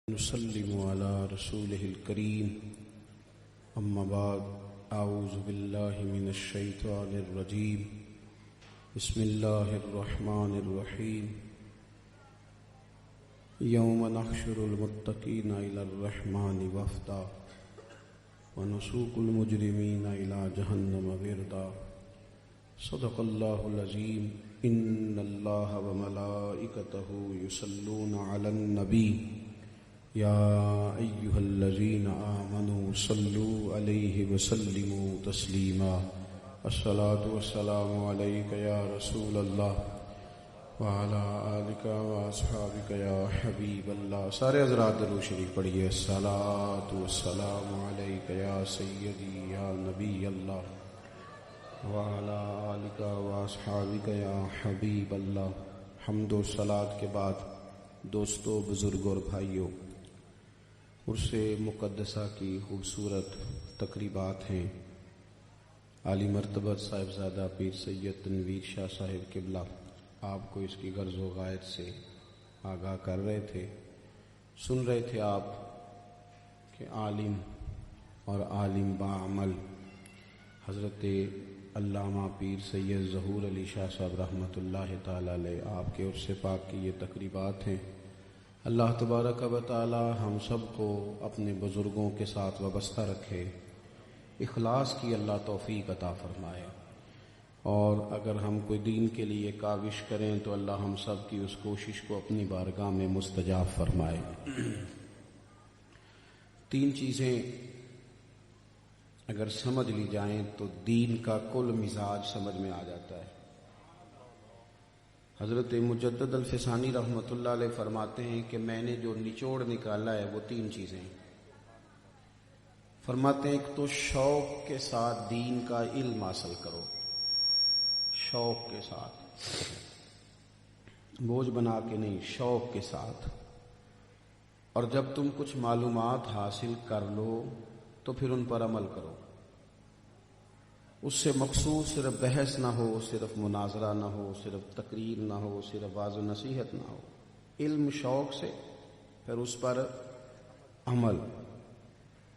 نسلم على رسوله الكريم أما بعد أعوذ بالله من الشيطان الرجيم بسم الله الرحمن الرحيم يوم نحشر المتقين إلى الرحمن وفدا ونسوق المجرمين إلى جهنم وردا صدق الله العظيم إن الله وملائكته يصلون على النبي يا أيها الذين آمنوا صلوا عليه وسلموا تسليما الصلاة والسلام عليك يا رسول الله وعلى آلك وأصحابك يا حبيب الله. سارے حضرات درود شریف پڑھیے. الصلاة والسلام عليك يا سيدي يا نبي الله وعلى آلك وأصحابك يا حبيب الله. حمد و صلات کے بعد دوستو، بزرگوں اور بھائیوں، عرس مقدسہ کی خوبصورت تقریبات ہیں. عالی مرتبت صاحبزادہ پیر سید تنویر شاہ صاحب قبلہ آپ کو اس کی غرض و غایت سے آگاہ کر رہے تھے. سن رہے تھے آپ کہ عالم اور عالم باعمل حضرت علامہ پیر سید ظہور علی شاہ صاحب رحمۃ اللہ تعالی علیہ آپ کے عرس پاک کی یہ تقریبات ہیں. اللہ تبارک و تعالی ہم سب کو اپنے بزرگوں کے ساتھ وابستہ رکھے، اخلاص کی اللہ توفیق عطا فرمائے، اور اگر ہم کوئی دین کے لیے کاوش کریں تو اللہ ہم سب کی اس کوشش کو اپنی بارگاہ میں مستجاب فرمائے. تین چیزیں اگر سمجھ لی جائیں تو دین کا کل مزاج سمجھ میں آ جاتا ہے. حضرت مجدد الفسانی رحمۃ اللہ علیہ فرماتے ہیں کہ میں نے جو نچوڑ نکالا ہے وہ تین چیزیں. فرماتے ہیں ایک تو شوق کے ساتھ دین کا علم حاصل کرو، شوق کے ساتھ، بوجھ بنا کے نہیں، شوق کے ساتھ. اور جب تم کچھ معلومات حاصل کر لو تو پھر ان پر عمل کرو. اس سے مقصود صرف بحث نہ ہو، صرف مناظرہ نہ ہو، صرف تقریر نہ ہو، صرف واعظ و نصیحت نہ ہو. علم شوق سے، پھر اس پر عمل.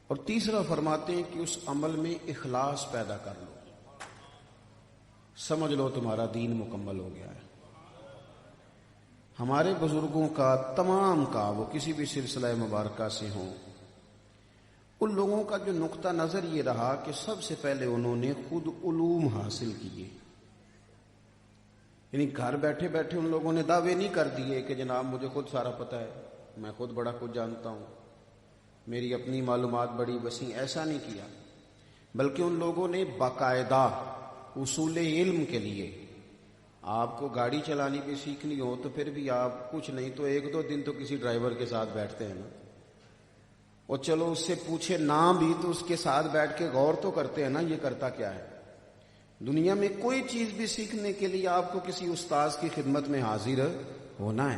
اور تیسرا فرماتے ہیں کہ اس عمل میں اخلاص پیدا کر لو. سمجھ لو تمہارا دین مکمل ہو گیا ہے. ہمارے بزرگوں کا تمام کا، وہ کسی بھی سلسلہ مبارکہ سے ہوں، ان لوگوں کا جو نقطہ نظر یہ رہا کہ سب سے پہلے انہوں نے خود علوم حاصل کیے. یعنی گھر بیٹھے بیٹھے ان لوگوں نے دعوے نہیں کر دیے کہ جناب مجھے خود سارا پتہ ہے، میں خود بڑا کچھ جانتا ہوں، میری اپنی معلومات بڑی وسیع. ایسا نہیں کیا، بلکہ ان لوگوں نے باقاعدہ اصول علم کے لیے، آپ کو گاڑی چلانی بھی سیکھنی ہو تو پھر بھی آپ کچھ نہیں تو ایک دو دن تو کسی ڈرائیور کے ساتھ بیٹھتے ہیں نا، اور چلو اس سے پوچھے نہ بھی تو اس کے ساتھ بیٹھ کے غور تو کرتے ہیں نا یہ کرتا کیا ہے. دنیا میں کوئی چیز بھی سیکھنے کے لیے آپ کو کسی استاذ کی خدمت میں حاضر ہونا ہے.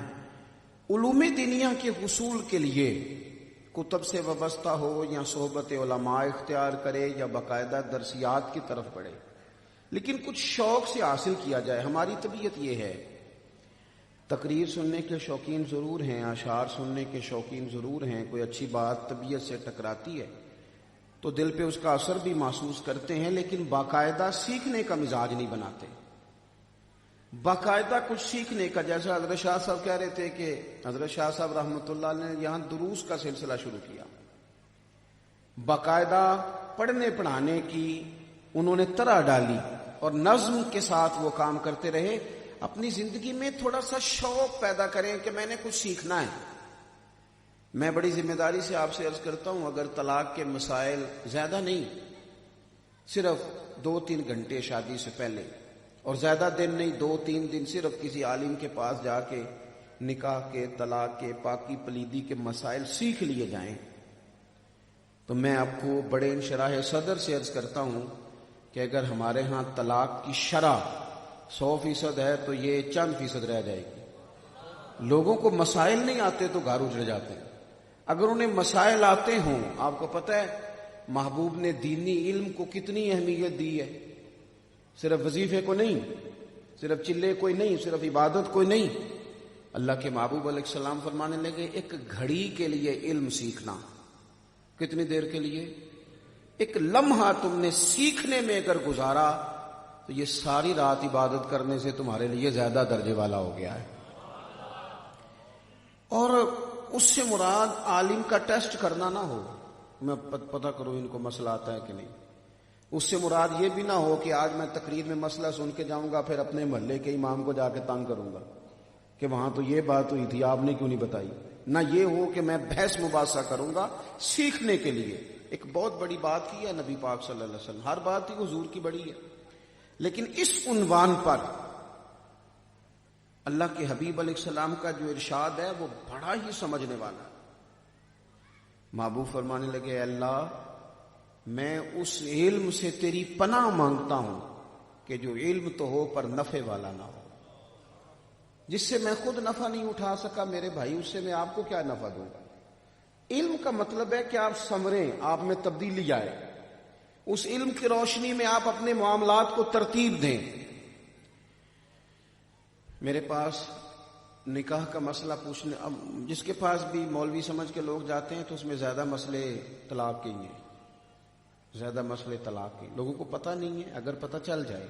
علوم دینیا کے حصول کے لیے کتب سے وابستہ ہو یا صحبت علماء اختیار کرے یا باقاعدہ درسیات کی طرف بڑھے، لیکن کچھ شوق سے حاصل کیا جائے. ہماری طبیعت یہ ہے، تقریر سننے کے شوقین ضرور ہیں، اشعار سننے کے شوقین ضرور ہیں، کوئی اچھی بات طبیعت سے ٹکراتی ہے تو دل پہ اس کا اثر بھی محسوس کرتے ہیں، لیکن باقاعدہ سیکھنے کا مزاج نہیں بناتے. باقاعدہ کچھ سیکھنے کا، جیسا حضرت شاہ صاحب کہہ رہے تھے کہ حضرت شاہ صاحب رحمۃ اللہ نے یہاں دروس کا سلسلہ شروع کیا. باقاعدہ پڑھنے پڑھانے کی انہوں نے طرح ڈالی اور نظم کے ساتھ وہ کام کرتے رہے. اپنی زندگی میں تھوڑا سا شوق پیدا کریں کہ میں نے کچھ سیکھنا ہے. میں بڑی ذمہ داری سے آپ سے عرض کرتا ہوں، اگر طلاق کے مسائل زیادہ نہیں، صرف 2-3 گھنٹے شادی سے پہلے، اور زیادہ دن نہیں 2-3 دن، صرف کسی عالم کے پاس جا کے نکاح کے، طلاق کے، پاکی پلیدی کے مسائل سیکھ لیے جائیں تو میں آپ کو بڑے انشراح صدر سے عرض کرتا ہوں کہ اگر ہمارے ہاں طلاق کی شرح 100% ہے تو یہ چند فیصد رہ جائے گی. لوگوں کو مسائل نہیں آتے تو گھر اجڑ جاتے ہیں. اگر انہیں مسائل آتے ہوں، آپ کو پتہ ہے محبوب نے دینی علم کو کتنی اہمیت دی ہے. صرف وظیفے کو نہیں، صرف چلے کوئی نہیں، صرف عبادت کوئی نہیں، اللہ کے محبوب علیہ السلام فرمانے لگے ایک گھڑی کے لیے علم سیکھنا، کتنی دیر کے لیے؟ ایک لمحہ تم نے سیکھنے میں اگر گزارا تو یہ ساری رات عبادت کرنے سے تمہارے لیے زیادہ درجے والا ہو گیا ہے۔ اور اس سے مراد عالم کا ٹیسٹ کرنا نہ ہو، میں پتہ کروں ان کو مسئلہ آتا ہے کہ نہیں۔ اس سے مراد یہ بھی نہ ہو کہ آج میں تقریر میں مسئلہ سن کے جاؤں گا، پھر اپنے محلے کے امام کو جا کے تنگ کروں گا کہ وہاں تو یہ بات ہوئی تھی، آپ نے کیوں نہیں بتائی۔ نہ یہ ہو کہ میں بحث مباحثہ کروں گا سیکھنے کے لیے۔ ایک بہت بڑی بات کی ہے نبی پاک صلی اللہ علیہ وسلم، ہر بات ہی حضور کی بڑی ہے، لیکن اس عنوان پر اللہ کے حبیب علیہ السلام کا جو ارشاد ہے وہ بڑا ہی سمجھنے والا ہے۔ محبوب فرمانے لگے اے اللہ میں اس علم سے تیری پناہ مانگتا ہوں کہ جو علم تو ہو پر نفع والا نہ ہو، جس سے میں خود نفع نہیں اٹھا سکا میرے بھائی، اس سے میں آپ کو کیا نفع دوں گا۔ علم کا مطلب ہے کہ آپ سنوریں، آپ میں تبدیلی آئے، اس علم کی روشنی میں آپ اپنے معاملات کو ترتیب دیں۔ میرے پاس نکاح کا مسئلہ پوچھنے، اب جس کے پاس بھی مولوی سمجھ کے لوگ جاتے ہیں تو اس میں زیادہ مسئلے طلاق کے ہیں، زیادہ مسئلے طلاق کے، لوگوں کو پتہ نہیں ہے۔ اگر پتہ چل جائے،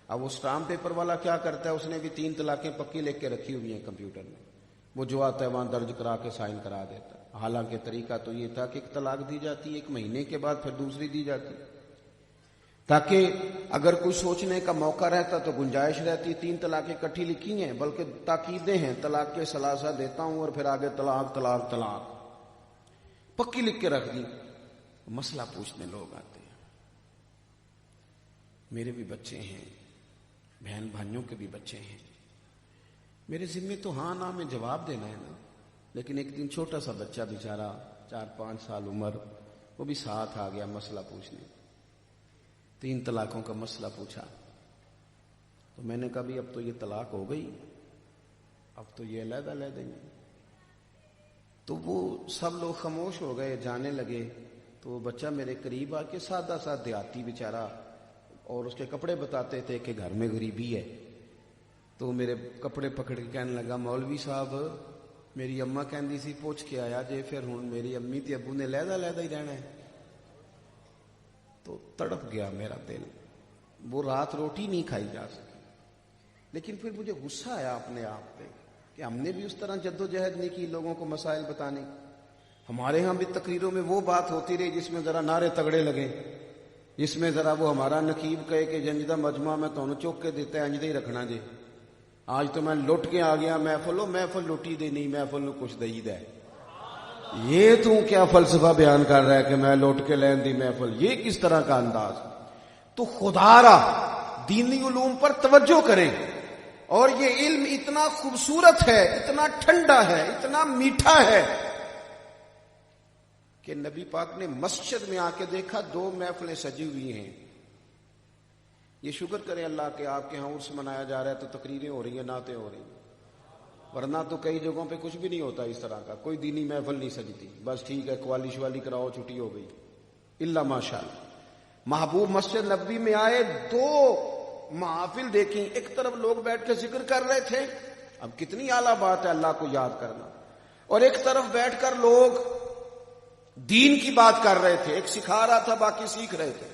اب وہ اسٹامپ پیپر والا کیا کرتا ہے، اس نے بھی 3 طلاقیں پکی لکھ کے رکھی ہوئی ہیں کمپیوٹر میں، وہ جو آتا ہے وہاں درج کرا کے سائن کرا دیتا ہے۔ حالانکہ طریقہ تو یہ تھا کہ ایک طلاق دی جاتی، 1 مہینے کے بعد پھر دوسری دی جاتی، تاکہ اگر کوئی سوچنے کا موقع رہتا تو گنجائش رہتی۔ 3 طلاقیں اکٹھی لکھی ہیں، بلکہ تاکیدیں ہیں، طلاق کے ثلاثہ دیتا ہوں اور پھر آگے طلاق طلاق طلاق پکی لکھ کے رکھ دی۔ مسئلہ پوچھنے لوگ آتے ہیں، میرے بھی بچے ہیں، بہن بھائیوں کے بھی بچے ہیں، میرے ذمے تو ہاں نہ میں جواب دینا ہے نا۔ لیکن ایک دن چھوٹا سا بچہ بیچارہ 4-5 سال عمر، وہ بھی ساتھ آ گیا مسئلہ پوچھنے، 3 طلاقوں کا مسئلہ پوچھا۔ تو میں نے کہا بھی اب تو یہ طلاق ہو گئی، اب تو یہ علیحدہ لے دیں گے۔ تو وہ سب لوگ خاموش ہو گئے، جانے لگے۔ تو وہ بچہ میرے قریب آ کے، سادہ سا دیہاتی بیچارہ، اور اس کے کپڑے بتاتے تھے کہ گھر میں غریبی ہے، تو میرے کپڑے پکڑ کے کہنے لگا مولوی صاحب میری اماں کہندی سی پوچھ کے آیا جے، پھر ہن میری امی تے ابو نے علیحدہ ہی رہنا ہے۔ تو تڑپ گیا میرا دل، وہ رات روٹی نہیں کھائی جا سکی۔ لیکن پھر مجھے غصہ آیا اپنے آپ پہ کہ ہم نے بھی اس طرح جدوجہد نہیں کی لوگوں کو مسائل بتانے کی۔ ہمارے ہاں بھی تقریروں میں وہ بات ہوتی رہی جس میں ذرا نعرے تگڑے لگے، جس میں ذرا وہ ہمارا نقیب کہے کہ جنجدہ مجمع میں تمہیں چوک کے دیتا ہے، انجدہ ہی رکھنا جے۔ آج تو میں لٹ کے آ گیا محفل لٹی دے نہیں، محفل نو کچھ دئی دے۔ یہ تو کیا فلسفہ بیان کر رہا ہے کہ میں لوٹ کے لین دی محفل، یہ کس طرح کا انداز؟ تو خدا را دینی علوم پر توجہ کریں۔ اور یہ علم اتنا خوبصورت ہے، اتنا ٹھنڈا ہے، اتنا میٹھا ہے کہ نبی پاک نے مسجد میں آ کے دیکھا 2 محفلیں سجی ہوئی ہیں۔ یہ شکر کریں اللہ کہ آپ کے ہاں عرس منایا جا رہا ہے تو تقریریں ہو رہی ہیں، نعتیں ہو رہی ہیں، ورنہ تو کئی جگہوں پہ کچھ بھی نہیں ہوتا اس طرح کا، کوئی دینی محفل نہیں سجتی، بس ٹھیک ہے قوالی شوالی کراؤ چھٹی ہو گئی، الا ماشاءاللہ۔ محبوب مسجد نبوی میں آئے، 2 محافل دیکھیں، ایک طرف لوگ بیٹھ کے ذکر کر رہے تھے، اب کتنی اعلیٰ بات ہے اللہ کو یاد کرنا، اور ایک طرف بیٹھ کر لوگ دین کی بات کر رہے تھے، ایک سکھا رہا تھا باقی سیکھ رہے تھے۔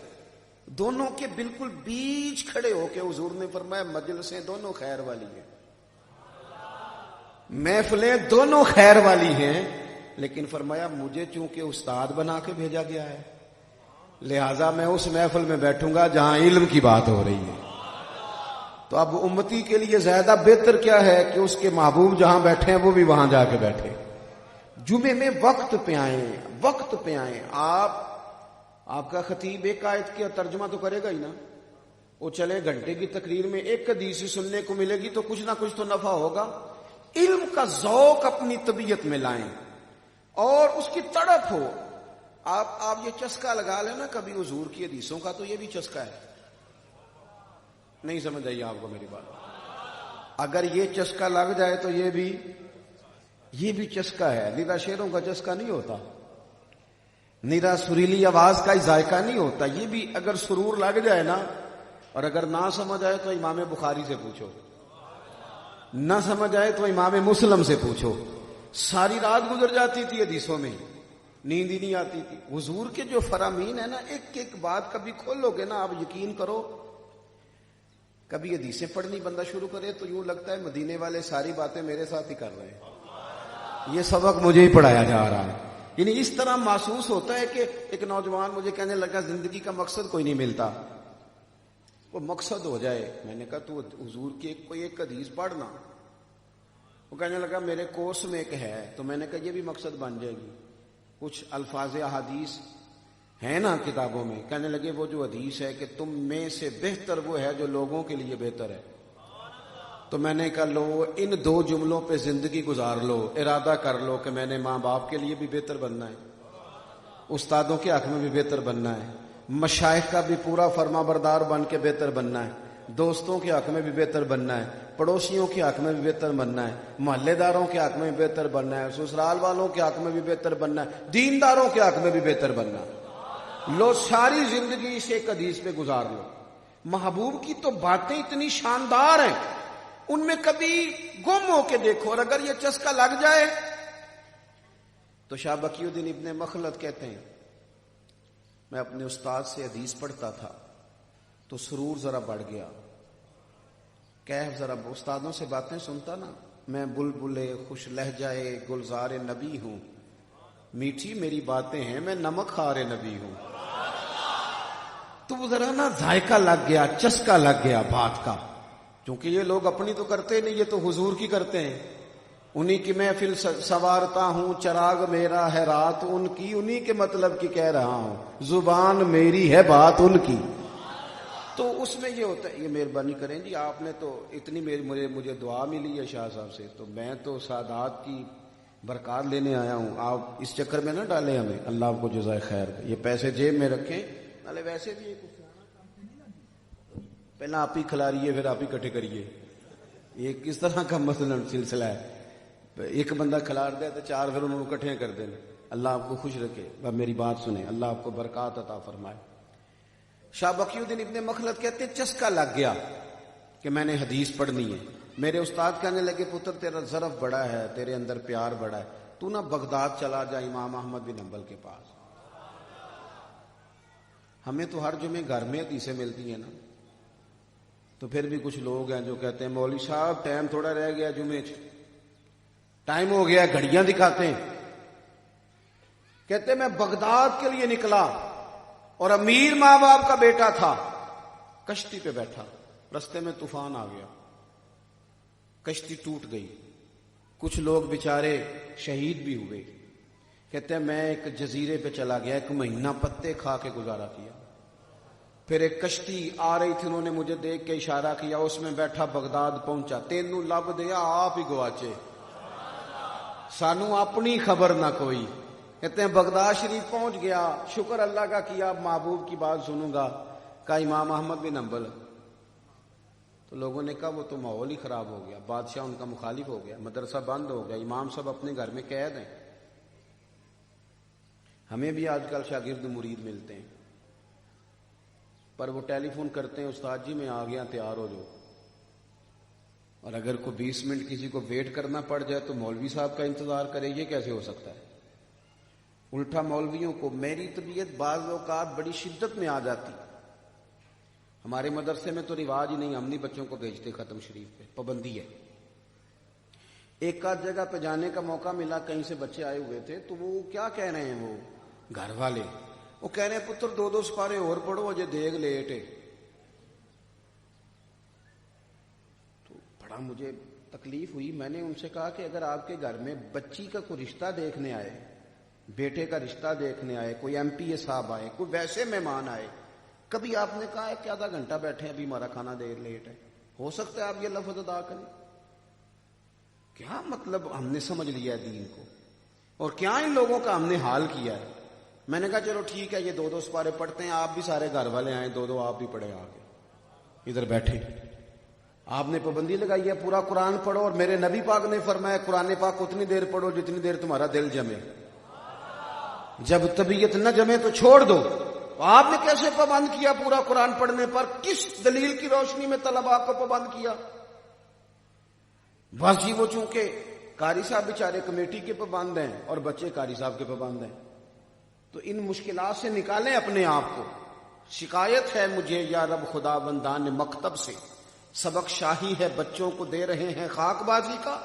دونوں کے بالکل بیچ کھڑے ہو کے حضور نے فرمایا مجلسیں دونوں خیر والی ہیں، محفلیں دونوں خیر والی ہیں، لیکن فرمایا مجھے چونکہ استاد بنا کے بھیجا گیا ہے لہذا میں اس محفل میں بیٹھوں گا جہاں علم کی بات ہو رہی ہے۔ تو اب امتی کے لیے زیادہ بہتر کیا ہے کہ اس کے محبوب جہاں بیٹھے ہیں وہ بھی وہاں جا کے بیٹھے۔ جمعے میں وقت پہ آئیں۔ آپ کا خطیب ایک آیت کا ترجمہ تو کرے گا ہی نا، وہ چلے گھنٹے کی تقریر میں ایک حدیث سننے کو ملے گی تو کچھ نہ کچھ تو نفع ہوگا۔ علم کا ذوق اپنی طبیعت میں لائیں اور اس کی تڑپ ہو۔ آپ یہ چسکا لگا لیں نا کبھی حضور کی حدیثوں کا، تو یہ بھی چسکا ہے، نہیں سمجھ آئی آپ کو میری بات؟ اگر یہ چسکا لگ جائے تو یہ بھی چسکا ہے، نیرا شیروں کا چسکا نہیں ہوتا، نیرا سریلی آواز کا ہی ذائقہ نہیں ہوتا، یہ بھی اگر سرور لگ جائے نا، اور اگر نہ سمجھ آئے تو امام بخاری سے پوچھو، نہ سمجھ آئے تو امام مسلم سے پوچھو. ساری رات گزر جاتی تھی حدیثوں میں, نیند ہی نہیں آتی تھی. حضور کے جو فرامین ہے نا, ایک ایک بات کبھی کھولو گے نا آپ یقین کرو. کبھی حدیثیں پڑھنی بندہ شروع کرے تو یوں لگتا ہے مدینے والے ساری باتیں میرے ساتھ ہی کر رہے ہیں, یہ سبق مجھے ہی پڑھایا جا رہا ہے. یعنی اس طرح محسوس ہوتا ہے کہ ایک نوجوان مجھے کہنے لگا زندگی کا مقصد کوئی نہیں ملتا, وہ مقصد ہو جائے. میں نے کہا تو حضور کی کوئی ایک حدیث پڑھنا. وہ کہنے لگا میرے کورس میں ایک ہے. تو میں نے کہا یہ بھی مقصد بن جائے گی. کچھ الفاظ احادیث ہیں نا کتابوں میں. کہنے لگے وہ جو حدیث ہے کہ تم میں سے بہتر وہ ہے جو لوگوں کے لیے بہتر ہے. تو میں نے کہا لو ان 2 جملوں پہ زندگی گزار لو, ارادہ کر لو کہ میں نے ماں باپ کے لیے بھی بہتر بننا ہے, استادوں کے حق میں بھی بہتر بننا ہے, مشائخ کا بھی پورا فرما بردار بن کے بہتر بننا ہے, دوستوں کے حق میں بھی بہتر بننا ہے, پڑوسیوں کے حق میں بھی بہتر بننا ہے, محلے داروں کے حق میں بھی بہتر بننا ہے, سسرال والوں کے حق میں بھی بہتر بننا ہے, دینداروں کے حق میں بھی بہتر بننا ہے. لو ساری زندگی اس ایک حدیث پہ گزار لو. محبوب کی تو باتیں اتنی شاندار ہیں, ان میں کبھی گم ہو کے دیکھو, اور اگر یہ چسکا لگ جائے تو شاہ بقی الدین ابن مخلد کہتے ہیں میں اپنے استاد سے حدیث پڑھتا تھا تو سرور ذرا بڑھ گیا. کیف ذرا استادوں سے باتیں سنتا نا, میں بلبلے خوش لہجائے گلزار نبی ہوں, میٹھی میری باتیں ہیں میں نمک خار نبی ہوں. تو ذرا نا ذائقہ لگ گیا, چسکا لگ گیا بات کا. کیونکہ یہ لوگ اپنی تو کرتے نہیں, یہ تو حضور کی کرتے ہیں. انہی کی محفل سوارتا ہوں, چراغ میرا ہے رات ان کی, انہی کے مطلب کی کہہ رہا ہوں, زبان میری ہے بات ان کی. تو اس میں یہ ہوتا ہے, یہ مہربانی کریں جی آپ نے تو اتنی مجھے دعا ملی ہے شاہ صاحب سے, تو میں تو سادات کی برکات لینے آیا ہوں. آپ اس چکر میں نہ ڈالیں ہمیں, اللہ آپ کو جزائے خیر. یہ پیسے جیب میں رکھیں, نالے ویسے بھی پہلے آپ ہی کھلاریے پھر آپ ہی کٹھے کریے. یہ کس طرح کا مثلا سلسلہ ہے, ایک بندہ کھلار دے تو 4 پھر انہوں نے کٹھے کر دیں. اللہ آپ کو خوش رکھے. اب میری بات سنیں, اللہ آپ کو برکات عطا فرمائے. شاہ بقی الدین ابن مخلد کہتے چسکا لگ گیا کہ میں نے حدیث پڑھنی ہے. میرے استاد کہنے لگے پتر تیرا ظرف بڑا ہے, تیرے اندر پیار بڑا ہے, تو نہ بغداد چلا جا امام احمد بن حنبل کے پاس. ہمیں تو ہر جمعے گھر میں حدیثیں ملتی ہیں نا, تو پھر بھی کچھ لوگ ہیں جو کہتے ہیں مولوی صاحب ٹائم تھوڑا رہ گیا, جمعے ٹائم ہو گیا, گھڑیاں دکھاتے ہیں. کہتے میں بغداد کے لیے نکلا اور امیر ماں باپ کا بیٹا تھا, کشتی پہ بیٹھا, رستے میں طوفان آ گیا, کشتی ٹوٹ گئی, کچھ لوگ بیچارے شہید بھی ہوئے. کہتے ہیں میں ایک جزیرے پہ چلا گیا, 1 مہینہ پتے کھا کے گزارا کیا. پھر ایک کشتی آ رہی تھی, انہوں نے مجھے دیکھ کے اشارہ کیا, اس میں بیٹھا, بغداد پہنچا. تینوں لب دیا آپ ہی گواچے, سانو اپنی خبر نہ کوئی. کہتے ہیں بغداد شریف پہنچ گیا, شکر اللہ کا کیا, محبوب کی بات سنوں گا. کہا امام احمد بن حنبل. تو لوگوں نے کہا وہ تو ماحول ہی خراب ہو گیا, بادشاہ ان کا مخالف ہو گیا, مدرسہ بند ہو گیا, امام صاحب اپنے گھر میں قید ہیں. ہمیں بھی آج کل شاگرد مرید ملتے ہیں, پر وہ ٹیلی فون کرتے ہیں استاد جی میں آ گیا, تیار ہو جاؤ. اور اگر کوئی 20 منٹ کسی کو ویٹ کرنا پڑ جائے تو مولوی صاحب کا انتظار کرے, یہ کیسے ہو سکتا ہے؟ الٹا مولویوں کو میری طبیعت بعض اوقات بڑی شدت میں آ جاتی. ہمارے مدرسے میں تو رواج ہی نہیں, ہم نہیں بچوں کو بھیجتے ختم شریف پہ, پابندی ہے. ایک آدھ جگہ پہ جانے کا موقع ملا, کہیں سے بچے آئے ہوئے تھے, تو وہ کیا کہہ رہے ہیں, وہ گھر والے وہ کہہ رہے ہیں پتر 2 سپارے اور پڑھو, اجے دیگ لیٹ ہے. تو بڑا مجھے تکلیف ہوئی. میں نے ان سے کہا کہ اگر آپ کے گھر میں بچی کا کوئی رشتہ دیکھنے آئے, بیٹے کا رشتہ دیکھنے آئے, کوئی ایم پی اے صاحب آئے, کوئی ویسے مہمان آئے, کبھی آپ نے کہا ہے کہ آدھا گھنٹہ بیٹھے ابھی ہمارا کھانا دیر لیٹ ہے, ہو سکتا ہے آپ یہ لفظ ادا کریں؟ کیا مطلب ہم نے سمجھ لیا ہے دین کو, اور کیا ان لوگوں کا ہم نے حال کیا ہے. میں نے کہا چلو ٹھیک ہے, یہ 2 سپارے پڑھتے ہیں, آپ بھی سارے گھر والے آئیں, 2 آپ بھی پڑھے, آگے ادھر بیٹھے. آپ نے پابندی لگائی ہے پورا قرآن پڑھو, اور میرے نبی پاک نے فرمایا قرآن پاک اتنی دیر پڑھو جتنی دیر تمہارا دل جمے, جب طبیعت نہ جمے تو چھوڑ دو. آپ نے کیسے پابند کیا پورا قرآن پڑھنے پر؟ کس دلیل کی روشنی میں طلباء کو پابند کیا؟ بس جی وہ چونکہ قاری صاحب بیچارے کمیٹی کے پابند ہیں اور بچے قاری صاحب کے پابند ہیں، تو ان مشکلات سے نکالیں اپنے آپ کو۔ شکایت ہے مجھے یا رب خدا بندان مکتب سے، سبق شاہی ہے بچوں کو دے رہے ہیں خاک بازی کا۔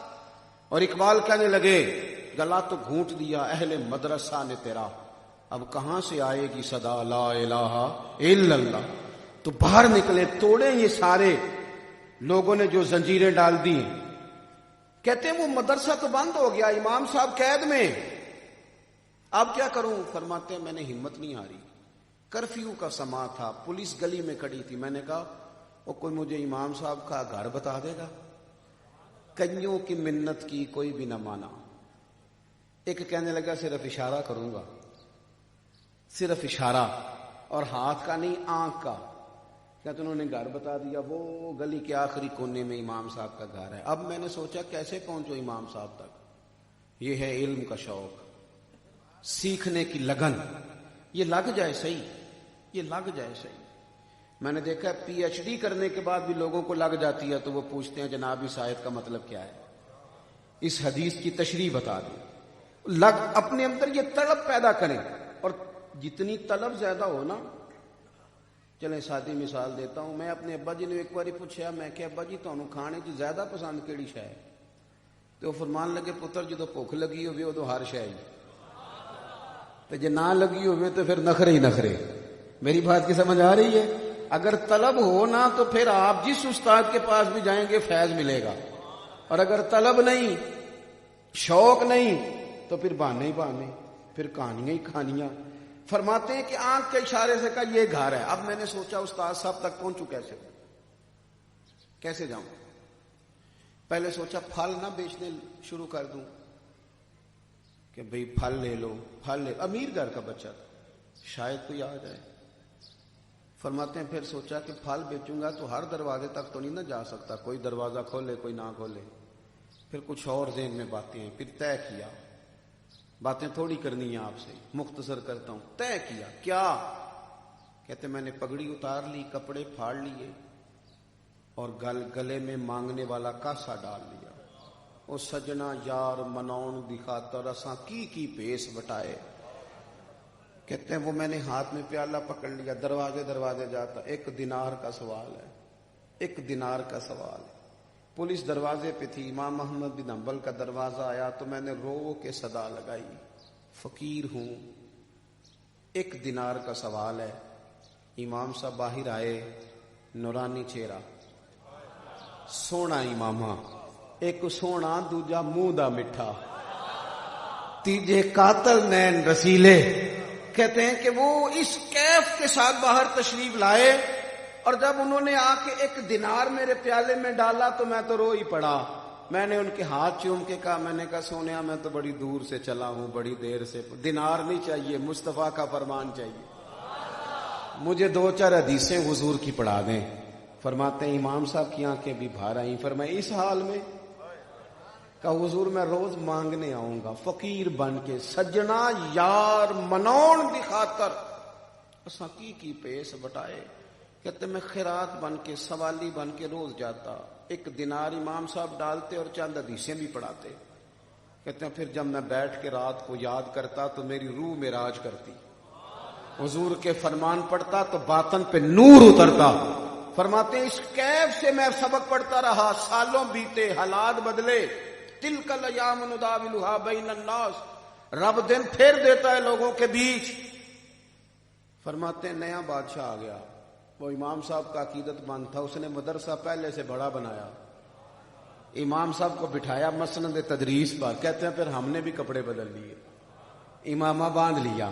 اور اقبال کہنے لگے گلا تو گھونٹ دیا اہل مدرسہ نے تیرا، اب کہاں سے آئے گی صدا لا الہ الا اللہ۔ تو باہر نکلے، توڑے یہ سارے لوگوں نے جو زنجیریں ڈال دی۔ کہتے ہیں وہ مدرسہ تو بند ہو گیا، امام صاحب قید میں، اب کیا کروں؟ فرماتے ہیں میں نے ہمت نہیں ہاری، کرفیو کا سما تھا، پولیس گلی میں کھڑی تھی، میں نے کہا وہ کوئی مجھے امام صاحب کا گھر بتا دے گا؟ کئیوں کی منت کی کوئی بھی نہ مانا۔ ایک کہنے لگا صرف اشارہ کروں گا، صرف اشارہ، اور ہاتھ کا نہیں آنکھ کا۔ کہتے انہوں نے گھر بتا دیا، وہ گلی کے آخری کونے میں امام صاحب کا گھر ہے۔ اب میں نے سوچا کیسے پہنچو امام صاحب تک؟ یہ ہے علم کا شوق، سیکھنے کی لگن، یہ لگ جائے صحیح، یہ لگ جائے صحیح۔ میں نے دیکھا پی ایچ ڈی کرنے کے بعد بھی لوگوں کو لگ جاتی ہے تو وہ پوچھتے ہیں جناب اس آیت کا مطلب کیا ہے، اس حدیث کی تشریح بتا دیں۔ لگ اپنے اندر یہ طلب پیدا کریں، اور جتنی طلب زیادہ ہو نا، چلیں سادی مثال دیتا ہوں، میں اپنے ابا جی نے ایک باری پوچھا، میں کہ ابا جی تانوں کھانے چ زیادہ پسند کیڑی شے ہے؟ تو وہ فرمان لگے پتر جدو بھوک لگی ہوئے ادو ہر شے ہی، تو جے نہ لگی ہوئے تو پھر نخرے ہی نخرے۔ میری بات کی سمجھ آ رہی ہے؟ اگر طلب ہو نا تو پھر آپ جس استاد کے پاس بھی جائیں گے فیض ملے گا، اور اگر طلب نہیں، شوق نہیں، تو پھر بہانے ہی بہانے، پھر کہانیاں ہی کہانیاں۔ فرماتے ہیں کہ آنکھ کے اشارے سے کہا یہ گھر ہے۔ اب میں نے سوچا استاد صاحب تک پہنچوں کیسے جاؤں؟ پہلے سوچا پھل نہ بیچنے شروع کر دوں کہ بھئی پھل لے لو، پھل لے، امیر گھر کا بچہ تھا، شاید کوئی آ جائے۔ فرماتے ہیں پھر سوچا کہ پھل بیچوں گا تو ہر دروازے تک تو نہیں نہ جا سکتا، کوئی دروازہ کھولے کوئی نہ کھولے۔ پھر کچھ اور ذہن میں باتیں ہیں، پھر طے کیا، باتیں تھوڑی کرنی ہیں آپ سے، مختصر کرتا ہوں۔ طے کیا کیا؟ کہتے میں نے پگڑی اتار لی، کپڑے پھاڑ لیے، اور گلے میں مانگنے والا کاسا ڈال لیا۔ او سجنا یار مناؤن دی خاطر اساں کی پیس بٹائے۔ کہتے ہیں وہ میں نے ہاتھ میں پیالہ پکڑ لیا، دروازے جاتا، 1 دینار کا سوال ہے، 1 دینار کا سوال ہے۔ پولیس دروازے پہ تھی، امام احمد بن حنبل کا دروازہ آیا تو میں نے رو کے صدا لگائی، فقیر ہوں، 1 دینار کا سوال ہے۔ امام صاحب باہر آئے، نورانی چہرہ، سونا امامہ، ایک سونا دوجا منہ دا مٹھا، تیجے قاتل نین رسیلے۔ کہتے ہیں کہ وہ اس کیف کے ساتھ باہر تشریف لائے، اور جب انہوں نے آ کے 1 دینار میرے پیالے میں ڈالا تو میں تو رو ہی پڑا۔ میں نے ان کے ہاتھ چوم کے کہا، میں نے کہا سونیا میں تو بڑی دور سے چلا ہوں، بڑی دیر سے، دینار نہیں چاہیے، مصطفیٰ کا فرمان چاہیے، مجھے 2-4 حدیثیں حضور کی پڑھا دیں۔ فرماتے ہیں امام صاحب کی آنکھیں بھی بھار آئیں۔ فرمایا اس حال میں؟ کہا حضور میں روز مانگنے آؤں گا فقیر بن کے، سجنا یار مناؤن دی خاطر اساں کی پیس بٹائے۔ کہتے میں خیرات بن کے، سوالی بن کے روز جاتا، 1 دینار امام صاحب ڈالتے اور چند حدیثیں بھی پڑھاتے۔ کہتے ہیں پھر جب میں بیٹھ کے رات کو یاد کرتا تو میری روح معراج کرتی، حضور کے فرمان پڑھتا تو باطن پہ نور اترتا۔ فرماتے ہیں اس کیف سے میں سبق پڑھتا رہا، سالوں بیتے، حالات بدلے، تلک الایام نداولها بین الناس، رب دن پھیر دیتا ہے لوگوں کے بیچ۔ فرماتے ہیں نیا بادشاہ آ گیا، وہ امام صاحب کا عقیدت مند تھا، اس نے مدرسہ پہلے سے بڑا بنایا، امام صاحب کو بٹھایا مسند تدریس پر۔ کہتے ہیں پھر ہم نے بھی کپڑے بدل لیے، امامہ باندھ لیا۔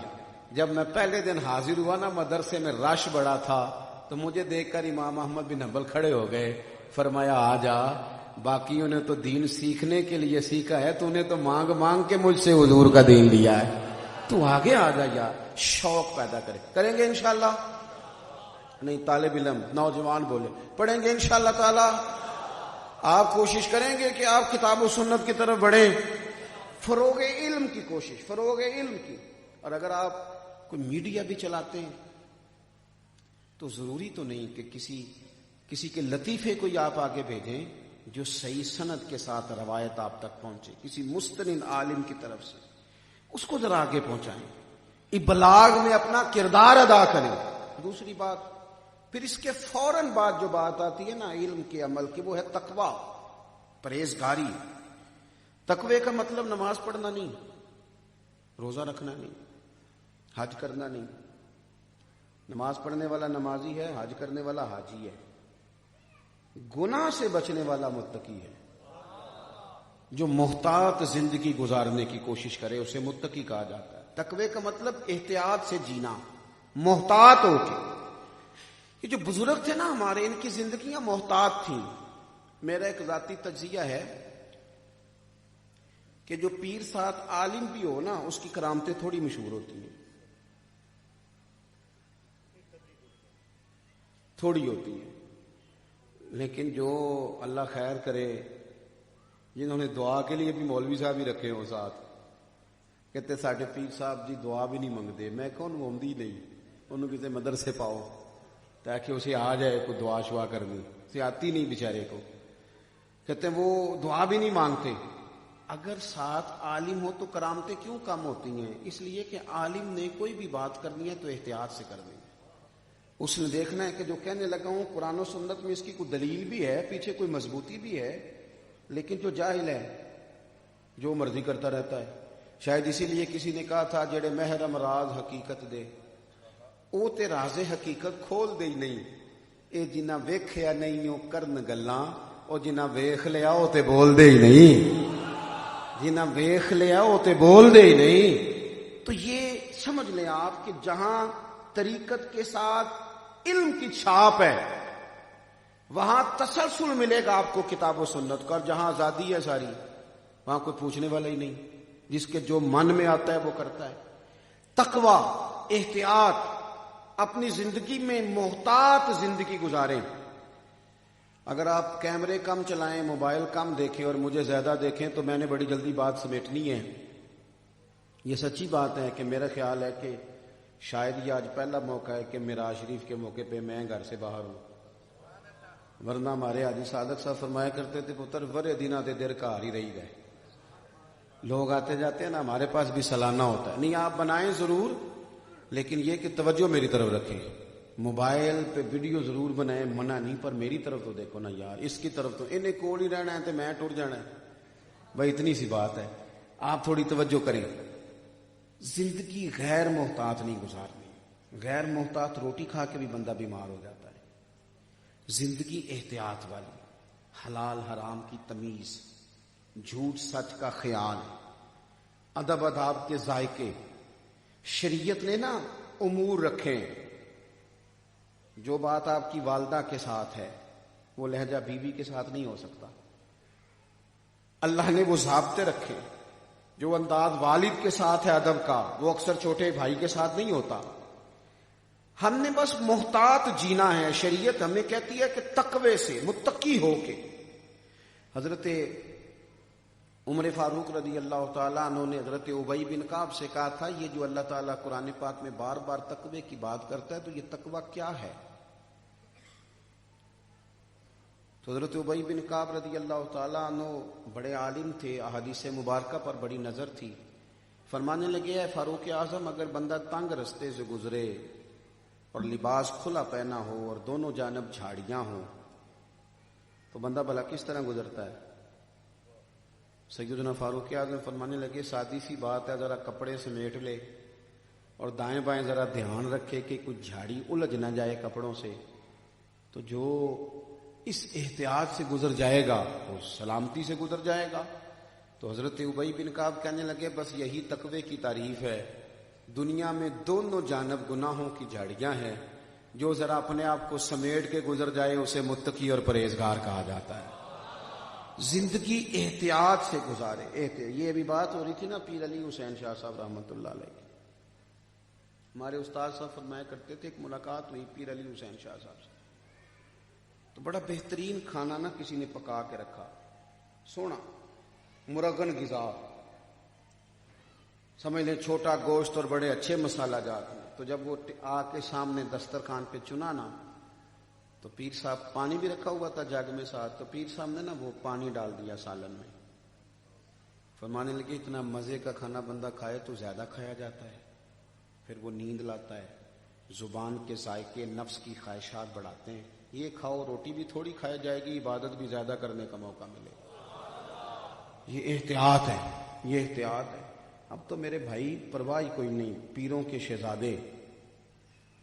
جب میں پہلے دن حاضر ہوا نا، مدرسے میں رش بڑا تھا، تو مجھے دیکھ کر امام احمد بن حنبل کھڑے ہو گئے۔ فرمایا آ جا، باقیوں نے تو دین سیکھنے کے لیے سیکھا ہے، تو نے تو مانگ مانگ کے مجھ سے حضور کا دین لیا ہے، تو آگے آ جا یار، شوق پیدا کریں گے انشاءاللہ؟ نہیں، طالب علم نوجوان بولے پڑھیں گے انشاءاللہ تعالی۔ آپ کوشش کریں گے کہ آپ کتاب و سنت کی طرف بڑھیں، فروغ علم کی کوشش، فروغ علم کی۔ اور اگر آپ کوئی میڈیا بھی چلاتے ہیں تو ضروری تو نہیں کہ کسی کے لطیفے کو آپ آگے بھیجیں، جو صحیح سند کے ساتھ روایت آپ تک پہنچے کسی مستند عالم کی طرف سے، اس کو ذرا آگے پہنچائیں، ابلاغ میں اپنا کردار ادا کریں۔ دوسری بات، پھر اس کے فوراً بعد جو بات آتی ہے نا علم کے عمل کی، وہ ہے تقوی، پرہیزگاری۔ تقوی کا مطلب نماز پڑھنا نہیں، روزہ رکھنا نہیں، حج کرنا نہیں۔ نماز پڑھنے والا نمازی ہے، حج کرنے والا حاجی ہے، گناہ سے بچنے والا متقی ہے۔ جو محتاط زندگی گزارنے کی کوشش کرے اسے متقی کہا جاتا ہے۔ تقوی کا مطلب احتیاط سے جینا، محتاط ہو کے۔ یہ جو بزرگ تھے نا ہمارے، ان کی زندگیاں محتاط تھیں۔ میرا ایک ذاتی تجزیہ ہے کہ جو پیر ساتھ عالم بھی ہو نا، اس کی کرامتیں تھوڑی مشہور ہوتی ہیں، تھوڑی ہوتی ہیں، لیکن جو اللہ خیر کرے، جنہوں نے دعا کے لیے بھی مولوی صاحب ہی رکھے ہوں ساتھ، کہتے ساڈے پیر صاحب جی دعا بھی نہیں منگتے۔ میں کون ہوندی نہیں، انہوں کسی مدرسے پاؤ تاکہ اسے آ جائے کوئی دعا شعا کرنی، اسے آتی نہیں بیچارے کو۔ کہتے ہیں وہ دعا بھی نہیں مانگتے۔ اگر ساتھ عالم ہو تو کرامتیں کیوں کم ہوتی ہیں؟ اس لیے کہ عالم نے کوئی بھی بات کرنی ہے تو احتیاط سے کرنی ہے۔ اس نے دیکھنا ہے کہ جو کہنے لگا ہوں قرآن و سنت میں اس کی کوئی دلیل بھی ہے، پیچھے کوئی مضبوطی بھی ہے، لیکن جو جاہل ہے جو مرضی کرتا رہتا ہے۔ شاید اسی لیے کسی نے کہا تھا جڑے محرم راز حقیقت دے، او تے راز حقیقت کھول دے ہی نہیں، اے جنہ ویکھیا نہیں او کرن گلاں، او جنہ ویکھ لیا او تے بول دے ہی نہیں، جنہ ویکھ لیا او تے بول دے ہی نہیں۔ تو یہ سمجھ لیں آپ کہ جہاں طریقت کے ساتھ علم کی چھاپ ہے وہاں تسلسل ملے گا آپ کو کتاب و سنت کا، اور جہاں آزادی ہے ساری، وہاں کوئی پوچھنے والا ہی نہیں، جس کے جو من میں آتا ہے وہ کرتا ہے۔ تقوی، احتیاط، اپنی زندگی میں محتاط زندگی گزاریں۔ اگر آپ کیمرے کم چلائیں، موبائل کم دیکھیں اور مجھے زیادہ دیکھیں تو میں نے بڑی جلدی بات سمیٹنی ہے۔ یہ سچی بات ہے کہ میرا خیال ہے کہ شاید یہ آج پہلا موقع ہے کہ معراج شریف کے موقع پہ میں گھر سے باہر ہوں، ورنہ ہمارے حاجی صادق صاحب فرمایا کرتے تھے پتر ورے دینہ دے دیر کار ہی رہی گئے۔ لوگ آتے جاتے ہیں نا، ہمارے پاس بھی سالانہ ہوتا ہے۔ نہیں آپ بنائیں ضرور، لیکن یہ کہ توجہ میری طرف رکھیں۔ موبائل پہ ویڈیو ضرور بنائیں، منع نہیں، پر میری طرف تو دیکھو نا یار، اس کی طرف تو انہیں کول ہی رہنا ہے تو میں ٹر جانا ہے بھائی، اتنی سی بات ہے۔ آپ تھوڑی توجہ کریں۔ زندگی غیر محتاط نہیں گزارنی۔ غیر محتاط روٹی کھا کے بھی بندہ بیمار ہو جاتا ہے۔ زندگی احتیاط والی، حلال حرام کی تمیز، جھوٹ سچ کا خیال، ادب آداب کے ذائقے۔ شریعت نے نا امور رکھے، جو بات آپ کی والدہ کے ساتھ ہے وہ لہجہ بیوی کے ساتھ نہیں ہو سکتا۔ اللہ نے وہ ضابطے رکھے، جو انداز والد کے ساتھ ہے ادب کا، وہ اکثر چھوٹے بھائی کے ساتھ نہیں ہوتا۔ ہم نے بس محتاط جینا ہے۔ شریعت ہمیں کہتی ہے کہ تقوی سے، متقی ہو کے۔ حضرت عمر فاروق رضی اللہ تعالیٰ عنہ نے حضرت ابی بن کعب سے کہا تھا یہ جو اللہ تعالیٰ قرآن پاک میں بار بار تقوی کی بات کرتا ہے تو یہ تقوی کیا ہے؟ تو حضرت ابی بن کعب رضی اللہ تعالیٰ عنہ بڑے عالم تھے، احادیث مبارکہ پر بڑی نظر تھی۔ فرمانے لگے اے فاروق اعظم، اگر بندہ تنگ رستے سے گزرے اور لباس کھلا پہنا ہو اور دونوں جانب جھاڑیاں ہوں تو بندہ بھلا کس طرح گزرتا ہے؟ سیدنا فاروق اعظم فرمانے لگے سادی سی بات ہے، ذرا کپڑے سمیٹ لے اور دائیں بائیں ذرا دھیان رکھے کہ کچھ جھاڑی الجھ نہ جائے کپڑوں سے، تو جو اس احتیاط سے گزر جائے گا وہ سلامتی سے گزر جائے گا۔ تو حضرت ابی بن کعب کہنے لگے بس یہی تقوی کی تعریف ہے۔ دنیا میں دونوں جانب گناہوں کی جھاڑیاں ہیں، جو ذرا اپنے آپ کو سمیٹ کے گزر جائے اسے متقی اور پرہیزگار کہا جاتا ہے۔ زندگی احتیاط سے گزارے۔ یہ بھی بات ہو رہی تھی نا پیر علی حسین شاہ صاحب رحمۃ اللہ علیہ، ہمارے استاد صاحب فرمایا کرتے تھے، ایک ملاقات ہوئی پیر علی حسین شاہ صاحب سے، تو بڑا بہترین کھانا نا کسی نے پکا کے رکھا، سونا مرغن غذا، سمجھ لیں چھوٹا گوشت اور بڑے اچھے مسالہ جات ہیں۔ تو جب وہ آ کے سامنے دسترخوان پہ چنا نا تو پیر صاحب پانی بھی رکھا ہوا تھا جگ میں ساتھ، تو پیر صاحب نے نا وہ پانی ڈال دیا سالن میں. فرمانے لگے اتنا مزے کا کھانا بندہ کھائے تو زیادہ کھایا جاتا ہے، پھر وہ نیند لاتا ہے، زبان کے ذائقے نفس کی خواہشات بڑھاتے ہیں. یہ کھاؤ، روٹی بھی تھوڑی کھائی جائے گی، عبادت بھی زیادہ کرنے کا موقع ملے. یہ احتیاط ہے، یہ احتیاط ہے. اب تو میرے بھائی پرواہ ہی کوئی نہیں، پیروں کے شہزادے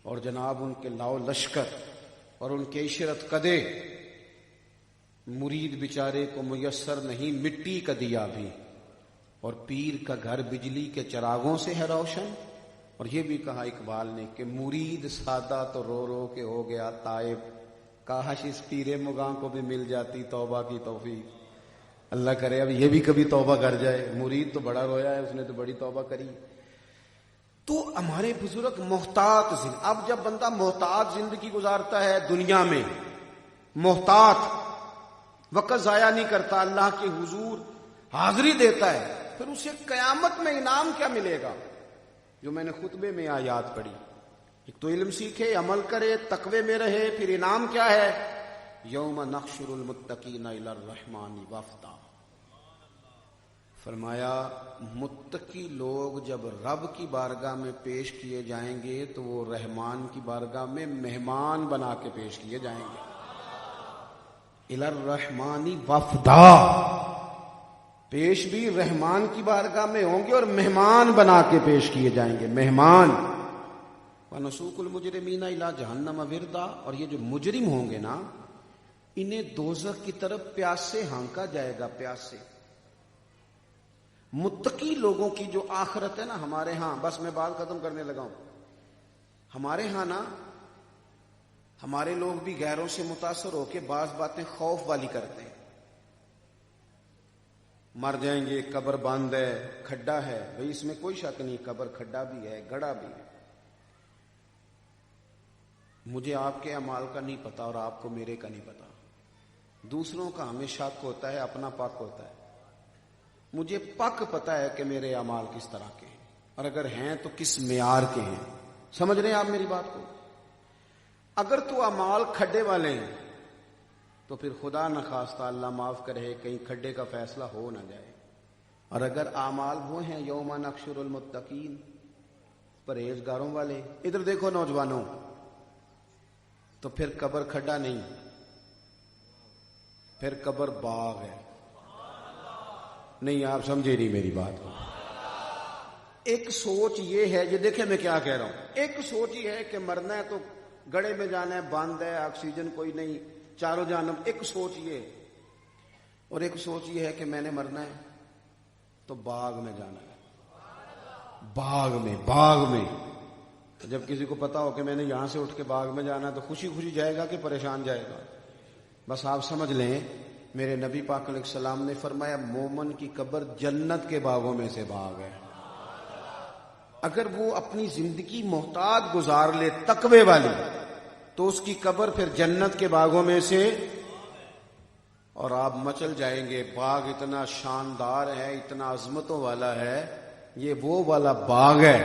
اور جناب ان کے لاؤ لشکر اور ان کے عشرت قدے، مرید بیچارے کو میسر نہیں مٹی کا دیا بھی، اور پیر کا گھر بجلی کے چراغوں سے ہے روشن. اور یہ بھی کہا اقبال نے کہ مرید سادہ تو رو رو کے ہو گیا تائب، کاش اس پیر مغاں کو بھی مل جاتی توبہ کی توفیق. اللہ کرے اب یہ بھی کبھی توبہ کر جائے. مرید تو بڑا رویا ہے، اس نے تو بڑی توبہ کری. تو ہمارے بزرگ محتاط اب جب بندہ محتاط زندگی گزارتا ہے دنیا میں، محتاط وقت ضائع نہیں کرتا، اللہ کے حضور حاضری دیتا ہے، پھر اسے قیامت میں انعام کیا ملے گا؟ جو میں نے خطبے میں آیات پڑھی، ایک تو علم سیکھے، عمل کرے، تقوی میں رہے، پھر انعام کیا ہے؟ یوم نحشر المتقین الی الرحمن وفدا. فرمایا متقی لوگ جب رب کی بارگاہ میں پیش کیے جائیں گے تو وہ رحمان کی بارگاہ میں مہمان بنا کے پیش کیے جائیں گے. الی الرحمن وفدا، پیش بھی رحمان کی بارگاہ میں ہوں گے اور مہمان بنا کے پیش کیے جائیں گے. مہمان. وَنَسُوقُ الْمُجْرِمِينَ إِلَىٰ جَهَنَّمَ وِرْدًا، اور یہ جو مجرم ہوں گے نا، انہیں دوزخ کی طرف پیاس سے ہانکا جائے گا، پیاس سے. متقی لوگوں کی جو آخرت ہے نا ہمارے ہاں، بس میں بات ختم کرنے لگا ہوں، ہمارے ہاں نا ہمارے لوگ بھی غیروں سے متاثر ہو کے بعض باتیں خوف والی کرتے ہیں. مر جائیں گے، قبر بند ہے، کھڈا ہے. بھئی اس میں کوئی شک نہیں، قبر کھڈا بھی ہے، گڑھا بھی ہے. مجھے آپ کے اعمال کا نہیں پتا اور آپ کو میرے کا نہیں پتا. دوسروں کا ہمیں شک ہوتا ہے، اپنا پاک ہوتا ہے. مجھے پاک پتا ہے کہ میرے اعمال کس طرح کے ہیں، اور اگر ہیں تو کس معیار کے ہیں. سمجھ رہے ہیں آپ میری بات کو؟ اگر تو اعمال کھڈے والے ہیں تو پھر خدا نخواستہ اللہ معاف کرے کہیں کھڈے کا فیصلہ ہو نہ جائے. اور اگر اعمال وہ ہیں یوم نحشر المتقین، پرہیزگاروں والے، ادھر دیکھو نوجوانوں، تو پھر قبر کھڈا نہیں، پھر قبر باغ ہے. نہیں آپ سمجھے نہیں میری بات کو. ایک سوچ یہ ہے، یہ دیکھیں میں کیا کہہ رہا ہوں، ایک سوچ یہ ہے کہ مرنا ہے تو گڑھے میں جانا ہے، بند ہے، آکسیجن کوئی نہیں، چاروں جانب. ایک سوچ یہ ہے، اور ایک سوچ یہ ہے کہ میں نے مرنا ہے تو باغ میں جانا ہے. باغ میں جب کسی کو پتا ہو کہ میں نے یہاں سے اٹھ کے باغ میں جانا ہے تو خوشی خوشی جائے گا کہ پریشان جائے گا؟ بس آپ سمجھ لیں، میرے نبی پاک علیہ السلام نے فرمایا مومن کی قبر جنت کے باغوں میں سے باغ ہے. اگر وہ اپنی زندگی محتاط گزار لے تقوی والی تو اس کی قبر پھر جنت کے باغوں میں سے. اور آپ مچل جائیں گے. باغ اتنا شاندار ہے، اتنا عظمتوں والا ہے، یہ وہ والا باغ ہے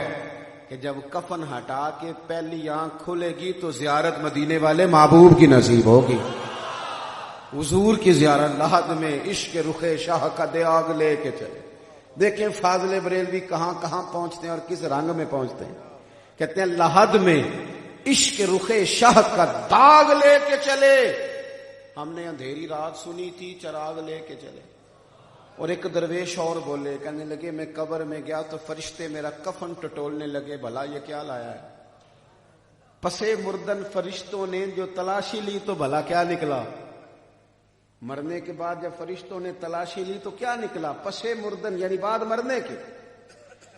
کہ جب کفن ہٹا کے پہلی آنکھ کھلے گی تو زیارت مدینے والے محبوب کی نصیب ہوگی. حضور کی زیارت. لحد میں عشق رخ شاہ کا دیاغ لے کے چلے. دیکھیں فاضل بریلوی کہاں کہاں پہنچتے ہیں اور کس رنگ میں پہنچتے ہیں. کہتے ہیں لحد میں عشق رخ شاہ کا داغ لے کے چلے، ہم نے اندھیری رات سنی تھی چراغ لے کے چلے. اور ایک درویش اور بولے، کہنے لگے میں قبر میں گیا تو فرشتے میرا کفن ٹٹولنے لگے، بھلا یہ کیا لایا ہے؟ پسے مردن فرشتوں نے جو تلاشی لی تو بھلا کیا نکلا؟ مرنے کے بعد جب فرشتوں نے تلاشی لی تو کیا نکلا؟ پسے مردن، یعنی بعد مرنے کے.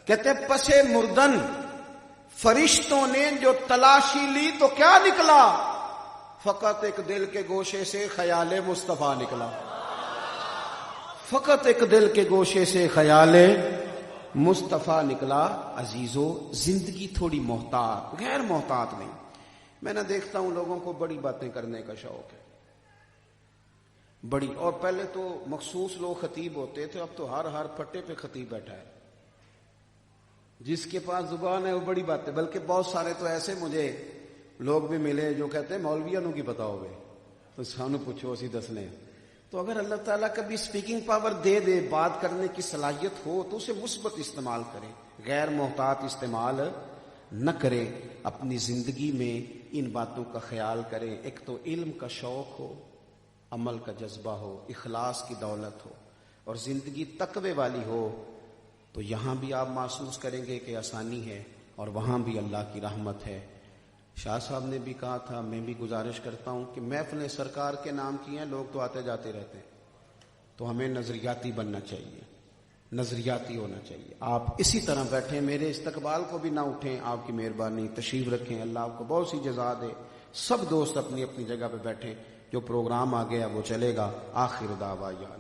کہتے پسے مردن فرشتوں نے جو تلاشی لی تو کیا نکلا؟ فقط ایک دل کے گوشے سے خیال مصطفیٰ نکلا. فقط ایک دل کے گوشے سے خیال مصطفیٰ نکلا. عزیزو، زندگی تھوڑی محتاط، غیر محتاط نہیں. میں نہ دیکھتا ہوں لوگوں کو بڑی باتیں کرنے کا شوق ہے، بڑی. اور پہلے تو مخصوص لوگ خطیب ہوتے تھے، اب تو ہر پھٹے پہ خطیب بیٹھا ہے. جس کے پاس زبان ہے وہ بڑی بات ہے. بلکہ بہت سارے تو ایسے مجھے لوگ بھی ملے جو کہتے ہیں مولویاں نو کی پتا ہوئے تو سانو پوچھو اسی دسنے. تو اگر اللہ تعالیٰ کبھی اسپیکنگ پاور دے دے، بات کرنے کی صلاحیت ہو تو اسے مثبت استعمال کریں، غیر محتاط استعمال نہ کریں. اپنی زندگی میں ان باتوں کا خیال کریں. ایک تو علم کا شوق ہو، عمل کا جذبہ ہو، اخلاص کی دولت ہو، اور زندگی تقوی والی ہو، تو یہاں بھی آپ محسوس کریں گے کہ آسانی ہے اور وہاں بھی اللہ کی رحمت ہے. شاہ صاحب نے بھی کہا تھا، میں بھی گزارش کرتا ہوں کہ محفلیں سرکار کے نام کی ہیں، لوگ تو آتے جاتے رہتے ہیں، تو ہمیں نظریاتی بننا چاہیے، نظریاتی ہونا چاہیے. آپ اسی طرح بیٹھیں، میرے استقبال کو بھی نہ اٹھیں. آپ کی مہربانی، تشریف رکھیں، اللہ آپ کو بہت سی جزا دے. سب دوست اپنی اپنی جگہ پہ بیٹھیں، جو پروگرام آ گیا وہ چلے گا. آخر دعوانا